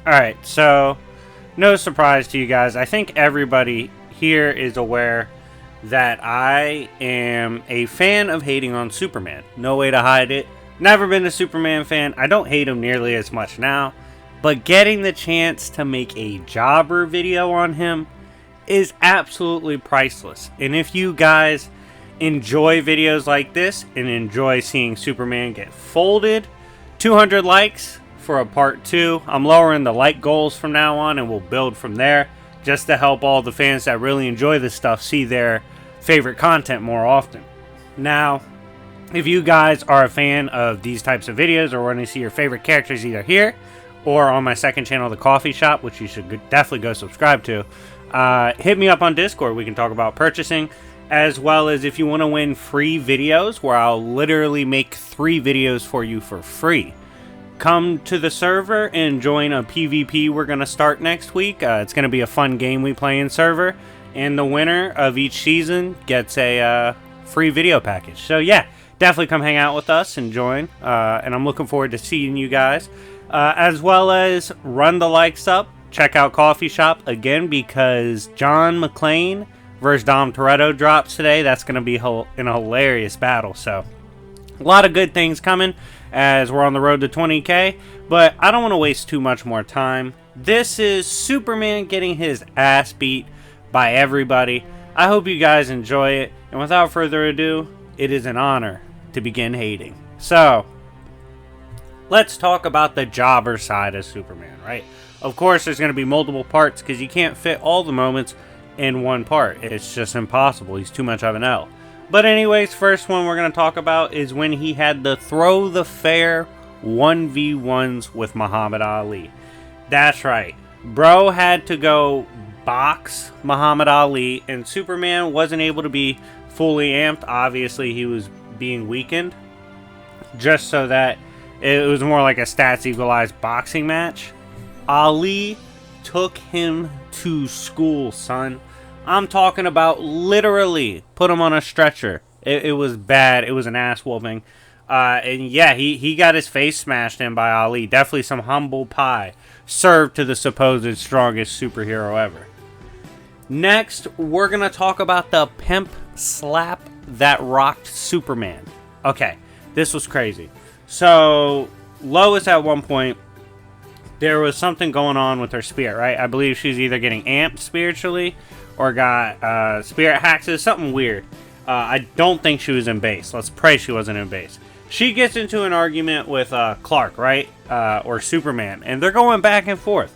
Alright, so no surprise to you guys. I think everybody here is aware that I am a fan of hating on Superman. No way to hide it. Never been a Superman fan. I don't hate him nearly as much now. But getting the chance to make a jobber video on him is absolutely priceless. And if you guys enjoy videos like this and enjoy seeing Superman get folded, 200 likes for a part 2. I'm lowering the like goals from now on and we'll build from there just to help all the fans that really enjoy this stuff see their favorite content more often. Now, if you guys are a fan of these types of videos or want to see your favorite characters either here or on my second channel, The Coffee Shop, which you should definitely go subscribe to, hit me up on Discord. We can talk about purchasing, as well as if you want to win free videos where I'll literally make 3 videos for you for free. Come to the server and join a PvP we're going to start next week. It's going to be a fun game we play in server, and the winner of each season gets a free video package. So yeah, definitely come hang out with us and join, and I'm looking forward to seeing you guys, as well as run the likes up. Check out Coffee Shop again because John McClane versus Dom Toretto drops today. That's going to be in a hilarious battle. So a lot of good things coming as we're on the road to 20K, but I don't want to waste too much more time. This is Superman getting his ass beat by everybody. I hope you guys enjoy it, and without further ado, it is an honor to begin hating. So let's talk about the jobber side of Superman, right? Of course, there's going to be multiple parts because you can't fit all the moments in one part. It's just impossible. He's too much of an L. But anyways, first one we're going to talk about is when he had the throw the fair 1v1s with Muhammad Ali. That's right. Bro had to go box Muhammad Ali, and Superman wasn't able to be fully amped. Obviously, he was being weakened, just so that it was more like a stats equalized boxing match. Ali took him to school, son. I'm talking about literally put him on a stretcher. It was bad. It was an ass whooping. And yeah, he got his face smashed in by Ali. Definitely some humble pie served to the supposed strongest superhero ever. Next, we're going to talk about the pimp slap that rocked Superman. Okay, this was crazy. So, Lois at one point, there was something going on with her spirit, right? I believe she's either getting amped spiritually or got spirit hacks. Something weird. I don't think she was in base. Let's pray she wasn't in base. She gets into an argument with Clark, right? Or Superman. And they're going back and forth.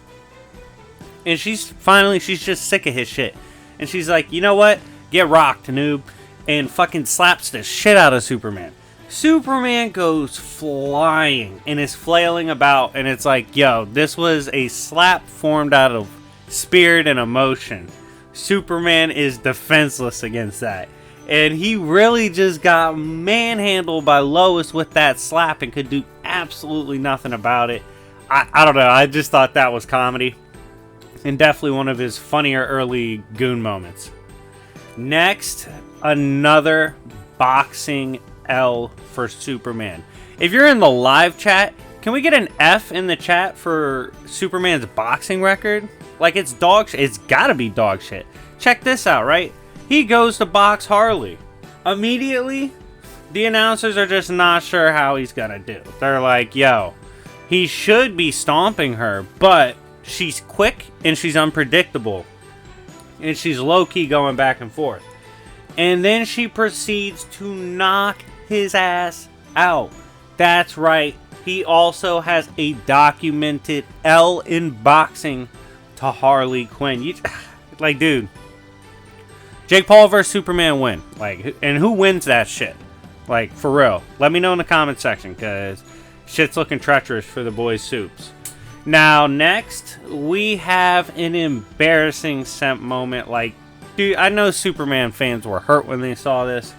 And she's just sick of his shit. And she's like, you know what? Get rocked, noob. And fucking slaps the shit out of Superman. Superman goes flying and is flailing about. And it's like, yo, this was a slap formed out of spirit and emotion. Superman is defenseless against that. And he really just got manhandled by Lois with that slap and could do absolutely nothing about it. I don't know. I just thought that was comedy. And definitely one of his funnier early goon moments. Next, another boxing L for Superman. If you're in the live chat, can we get an F in the chat for Superman's boxing record? Like, it's dog shit. It's gotta be dog shit. Check this out, right? He goes to box Harley. Immediately, the announcers are just not sure how he's gonna do. They're like, yo, he should be stomping her, but she's quick and she's unpredictable. And she's low-key going back and forth. And then she proceeds to knock his ass out. That's right. He also has a documented L in boxing to Harley Quinn. Like, dude. Jake Paul versus Superman win. Like, and who wins that shit? Like, for real. Let me know in the comment section, because shit's looking treacherous for the boys' soups. Now, next, we have an embarrassing Simp moment. Like, dude, I know Superman fans were hurt when they saw this.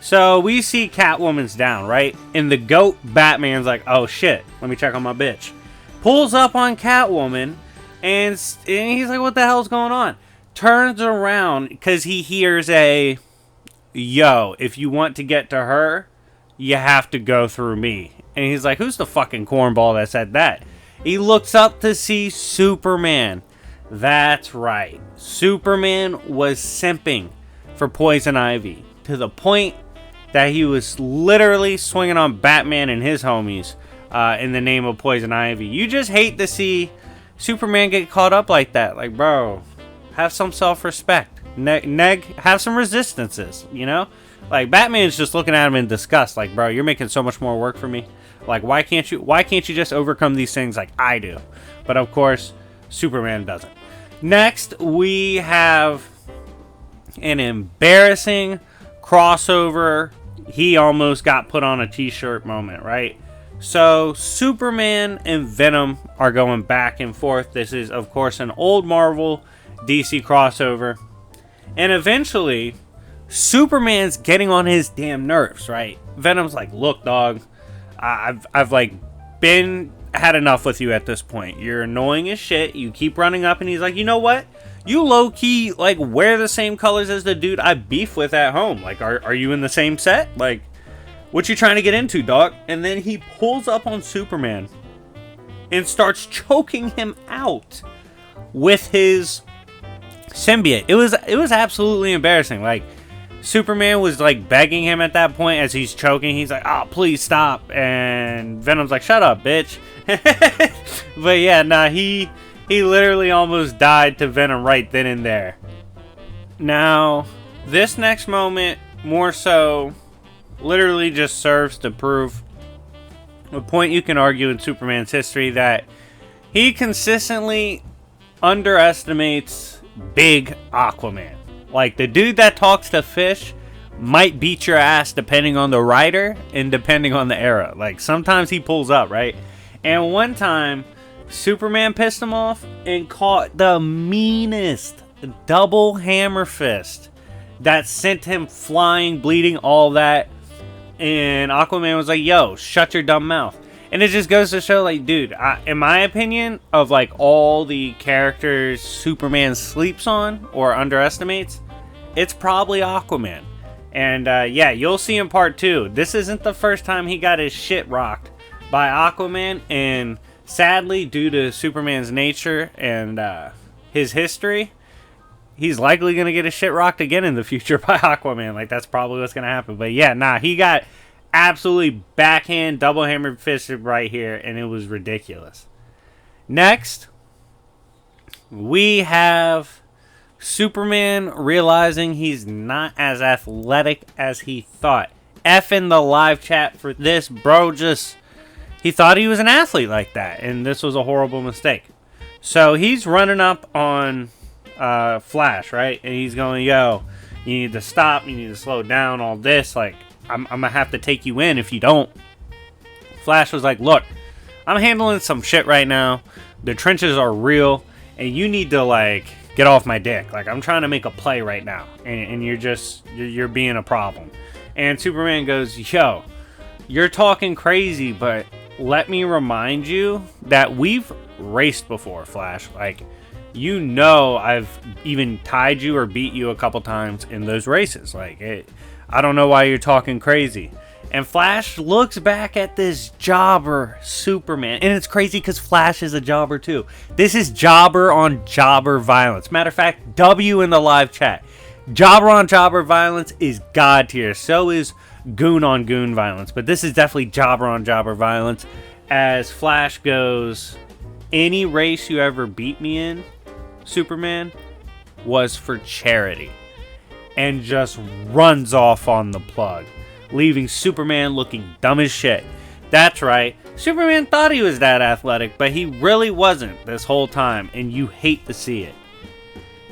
So, we see Catwoman's down, right? And the GOAT Batman's like, oh shit, let me check on my bitch. Pulls up on Catwoman, and he's like, what the hell's going on? Turns around, because he hears a, yo, if you want to get to her, you have to go through me. And he's like, who's the fucking cornball that said that? He looks up to see Superman. That's right. Superman was simping for Poison Ivy to the point that he was literally swinging on Batman and his homies in the name of Poison Ivy. You just hate to see Superman get caught up like that. Like, bro, have some self-respect. Neg, have some resistances, you know? Like, Batman's just looking at him in disgust. Like, bro, you're making so much more work for me. Like, why can't you just overcome these things like I do? But of course, Superman doesn't. Next, we have an embarrassing crossover. He almost got put on a t-shirt moment, right? So, Superman and Venom are going back and forth. This is, of course, an old Marvel DC crossover. And eventually, Superman's getting on his damn nerves, right? Venom's like, look, dog, I've like had enough with you at this point. You're annoying as shit. You keep running up, and he's like, you know what? You low-key, like, wear the same colors as the dude I beef with at home. Like, are you in the same set? Like, what you trying to get into, dog? And then he pulls up on Superman and starts choking him out with his symbiote. It was absolutely embarrassing. Like, Superman was like begging him at that point as he's choking. He's like, oh, please stop. And Venom's like, shut up, bitch. But yeah, nah, he literally almost died to Venom right then and there. Now, this next moment, more so, literally just serves to prove a point you can argue in Superman's history, that he consistently underestimates big Aquaman. Like, the dude that talks to fish might beat your ass depending on the writer and depending on the era. Like, sometimes he pulls up, right? And one time, Superman pissed him off and caught the meanest double hammer fist that sent him flying, bleeding, all that. And Aquaman was like, yo, shut your dumb mouth. And it just goes to show, like, dude, in my opinion, of, like, all the characters Superman sleeps on or underestimates, it's probably Aquaman. And, yeah, you'll see in part 2. This isn't the first time he got his shit rocked by Aquaman. And sadly, due to Superman's nature and his history, he's likely going to get his shit rocked again in the future by Aquaman. Like, that's probably what's going to happen. But, yeah, nah, he got absolutely backhand double hammered fisted right here, and it was ridiculous. Next, we have Superman realizing he's not as athletic as he thought. F in the live chat for this, bro. Just, he thought he was an athlete like that, and this was a horrible mistake. So he's running up on Flash, right? And he's going, yo, you need to stop, you need to slow down, all this, like, I'm going to have to take you in if you don't. Flash was like, look, I'm handling some shit right now. The trenches are real, and you need to, like, get off my dick. Like, I'm trying to make a play right now, and you're being a problem. And Superman goes, yo, you're talking crazy, but let me remind you that we've raced before, Flash. Like, you know I've even tied you or beat you a couple times in those races. Like, I don't know why you're talking crazy. And Flash looks back at this jobber Superman. And it's crazy because Flash is a jobber too. This is jobber on jobber violence. Matter of fact, W in the live chat. Jobber on jobber violence is God tier. So is goon on goon violence. But this is definitely jobber on jobber violence. As Flash goes, any race you ever beat me in, Superman, was for charity. And just runs off on the plug, leaving Superman looking dumb as shit. That's right, Superman thought he was that athletic, but he really wasn't this whole time, and you hate to see it.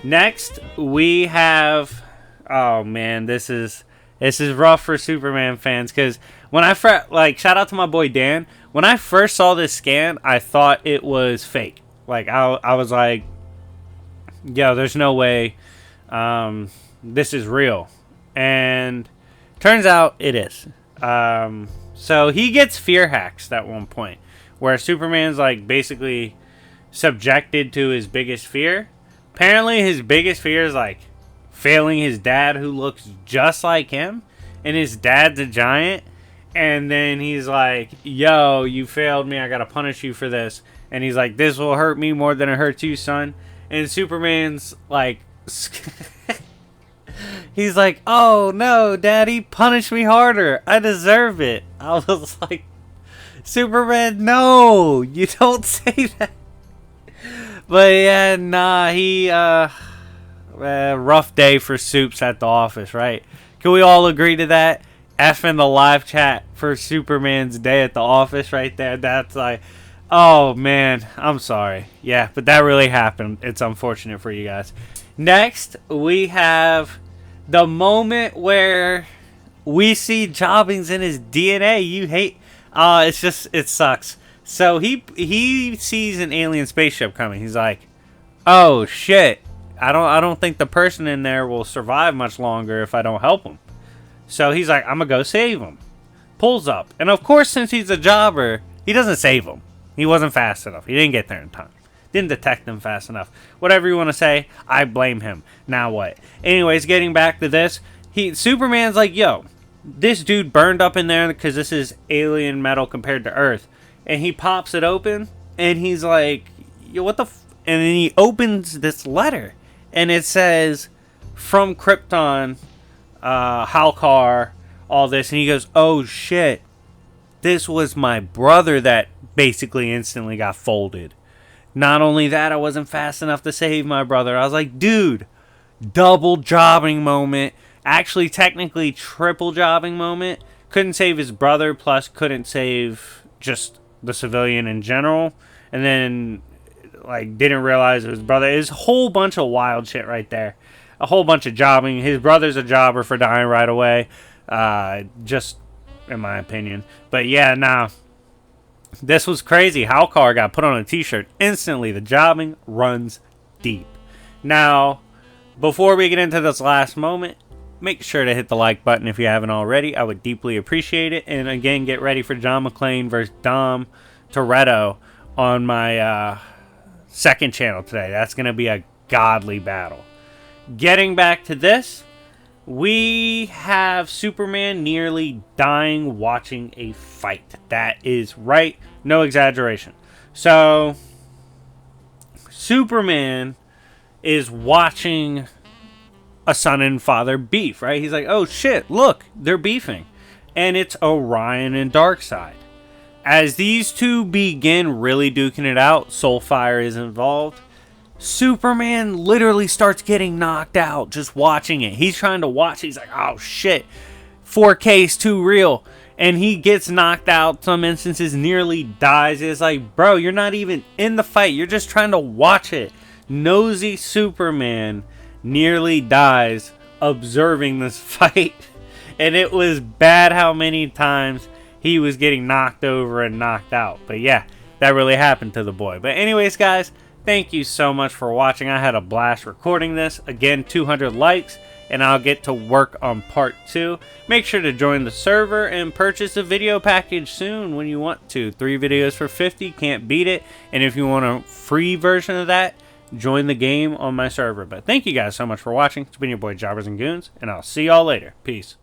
Next, we have, oh man, this is rough for Superman fans, because when I shout out to my boy Dan, when I first saw this scan, I thought it was fake. Like, I was like, yo, there's no way, this is real. And turns out it is. So he gets fear hacks at one point, where Superman's like basically subjected to his biggest fear. Apparently his biggest fear is like failing his dad, who looks just like him, and his dad's a giant. And then he's like, yo, you failed me, I gotta punish you for this. And he's like, this will hurt me more than it hurts you, son. And Superman's like, he's like, oh no, Daddy, punish me harder. I deserve it. I was like, Superman, no, you don't say that. But yeah, nah, rough day for Soups at the office, right? Can we all agree to that? F in the live chat for Superman's day at the office right there. That's like, oh man, I'm sorry. Yeah, but that really happened. It's unfortunate for you guys. Next, we have the moment where we see Jobbings in his DNA. You hate, it's just, it sucks. So he sees an alien spaceship coming. He's like, oh shit, I don't think the person in there will survive much longer if I don't help him. So he's like, I'm gonna go save him. Pulls up, and of course, since he's a jobber, he doesn't save him. He wasn't fast enough. He didn't get there in time. Didn't detect them fast enough. Whatever you want to say, I blame him. Now what? Anyways, getting back to this, Superman's like, yo, this dude burned up in there because this is alien metal compared to Earth. And he pops it open, and he's like, yo, what the and then he opens this letter, and it says, from Krypton, Halkar, all this. And he goes, oh shit, this was my brother that basically instantly got folded. Not only that, I wasn't fast enough to save my brother. I was like, dude, double jobbing moment. Actually, technically, triple jobbing moment. Couldn't save his brother, plus couldn't save just the civilian in general. And then, like, didn't realize it was his brother. It's a whole bunch of wild shit right there. A whole bunch of jobbing. His brother's a jobber for dying right away. Just in my opinion. But yeah, nah. This was crazy. Halkar got put on a t-shirt. Instantly, the jobbing runs deep. Now, before we get into this last moment, make sure to hit the like button if you haven't already. I would deeply appreciate it. And again, get ready for John McClane versus Dom Toretto on my second channel today. That's going to be a godly battle. Getting back to this, we have Superman nearly dying watching a fight. That is right. No exaggeration. So, Superman is watching a son and father beef, right? He's like, oh shit, look, they're beefing. And it's Orion and Darkseid. As these two begin really duking it out, Soulfire is involved. Superman literally starts getting knocked out just watching it. He's trying to watch. He's like, oh shit, 4K is too real. And he gets knocked out. Some instances nearly dies. It's like, bro, you're not even in the fight. You're just trying to watch it. Nosy Superman nearly dies observing this fight. And it was bad how many times he was getting knocked over and knocked out. But yeah, that really happened to the boy. But anyways, guys, thank you so much for watching. I had a blast recording this. Again, 200 likes, and I'll get to work on part 2. Make sure to join the server and purchase a video package soon when you want to. 3 videos for 50, can't beat it. And if you want a free version of that, join the game on my server. But thank you guys so much for watching. It's been your boy Jobbers and Goons, and I'll see y'all later. Peace.